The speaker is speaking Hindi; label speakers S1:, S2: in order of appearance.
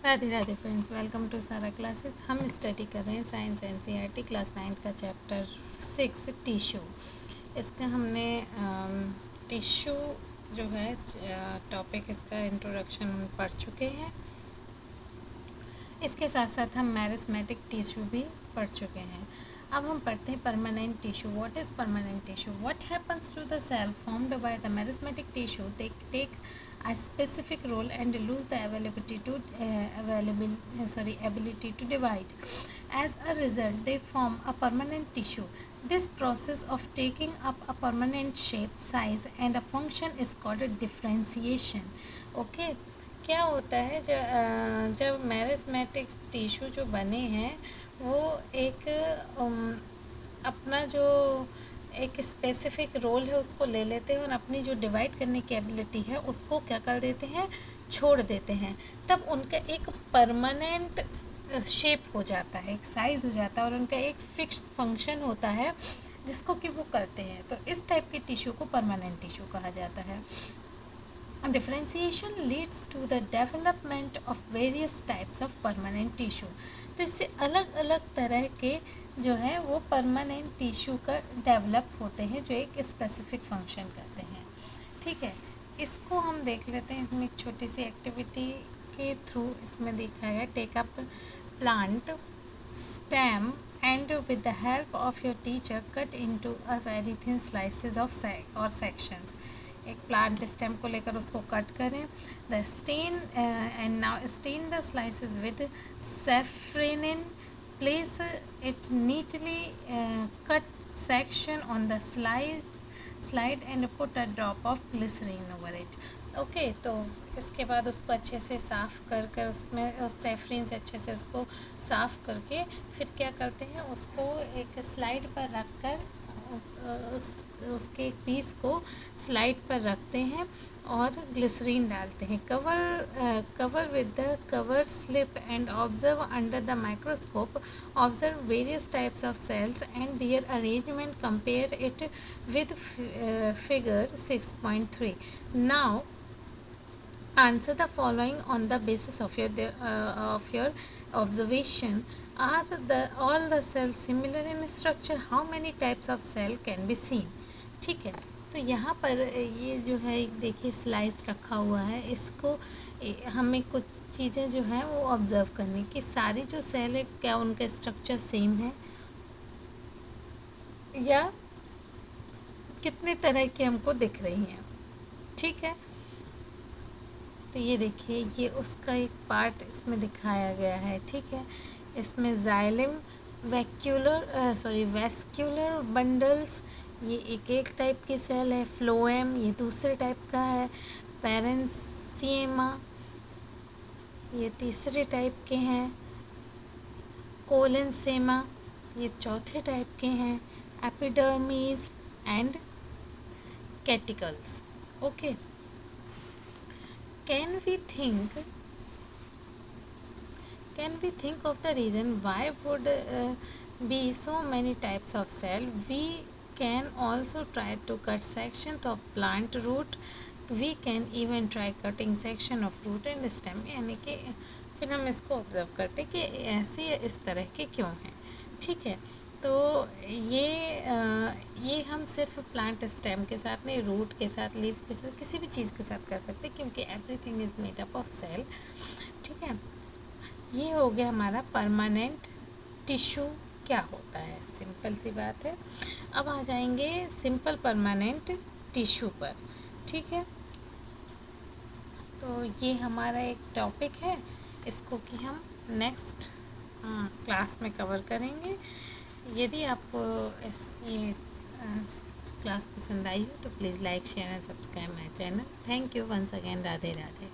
S1: Radhe Radhe friends, welcome to Sara classes. हम स्टडी कर रहे हैं साइंस एनसीईआरटी क्लास 9 का चैप्टर 6 टिश्यू। इसका हमने टिश्यू जो है टॉपिक, इसका इंट्रोडक्शन हम पढ़ चुके हैं। इसके साथ साथ हम मैरिस्मेटिक टिश्यू भी पढ़ चुके हैं। अब हम पढ़ते हैं permanent tissue. What is permanent tissue? What happens to the cell formed by the meristematic tissue? They take a specific role and lose the ability to divide. As a result, they form a permanent tissue. This process of taking up a permanent shape, size, and a function is called a differentiation. Okay. क्या होता है जब मैरिस्मेटिक टिश्यू जो बने हैं वो एक अपना जो एक स्पेसिफिक रोल है उसको ले लेते हैं और अपनी जो डिवाइड करने की एबिलिटी है उसको क्या कर देते हैं, छोड़ देते हैं। तब उनका एक परमानेंट शेप हो जाता है, एक साइज़ हो जाता है और उनका एक फिक्स्ड फंक्शन होता है जिसको कि वो करते हैं। तो इस टाइप के टिश्यू को परमानेंट टिश्यू कहा जाता है। Differentiation leads to the development of various types of permanent tissue. तो इससे अलग अलग तरह के जो है वो परमानेंट टिश्यू का डेवलप होते हैं जो एक स्पेसिफिक फंक्शन करते हैं। ठीक है, इसको हम देख लेते हैं। हम एक छोटी सी एक्टिविटी के थ्रू इसमें देखा गया। Take up plant stem and with the help of your teacher cut into a very thin slices of sections. एक प्लांट स्टेम को लेकर उसको कट करें। The stain and now stand the slices with saffronin. Place it neatly cut section on the slide and put a drop of glycerine over it. Okay तो इसके बाद उसको अच्छे से साफ़ कर उसमें उस सेफ्रीन से अच्छे से उसको साफ़ करके फिर क्या करते हैं, उसको एक स्लाइड पर रख कर उसके एक पीस को स्लाइड पर रखते हैं और ग्लिसरीन डालते हैं। Cover with the cover slip and observe under the microscope. Observe various types of cells and their arrangement. Compare it with figure 6.3. Now answer the following on the basis of your observation. Are all the cells similar in structure? How many types of cell can be seen? ठीक है, तो यहाँ पर ये जो है देखिए स्लाइस रखा हुआ है। इसको हमें कुछ चीज़ें जो हैं वो ऑब्ज़र्व करनी कि सारी जो सेल है क्या उनका स्ट्रक्चर सेम है या कितने तरह की हमको दिख रही हैं। ठीक है, तो ये देखिए ये उसका एक पार्ट इसमें दिखाया गया है। ठीक है, इसमें जाइलम वेस्क्यूलर बंडल्स, ये एक टाइप की सेल है। फ्लोएम ये दूसरे टाइप का है। पेरेंसियमा ये तीसरे टाइप के हैं। कोलेंसेमा ये चौथे टाइप के हैं। Epidermis and cuticles. Okay, Can we think of the reason why would be so many types of cell? We can also try to cut sections of plant root. We can even try cutting section of root and stem. यानी कि फिर हम इसको ऑब्जर्व करते कि ऐसे इस तरह के क्यों हैं। ठीक है, तो ये हम सिर्फ प्लांट स्टेम के साथ नहीं, रूट के साथ, लीफ के साथ, किसी भी चीज़ के साथ कर सकते हैं क्योंकि everything is made up of cell. ठीक है, ये हो गया हमारा परमानेंट टिश्यू क्या होता है, सिंपल सी बात है। अब आ जाएंगे सिंपल परमानेंट टिश्यू पर। ठीक है, तो ये हमारा एक टॉपिक है, इसको कि हम नेक्स्ट क्लास में कवर करेंगे। यदि आपको ये क्लास पसंद आई हो तो please like share and subscribe my channel. Thank you once again. Radhe Radhe.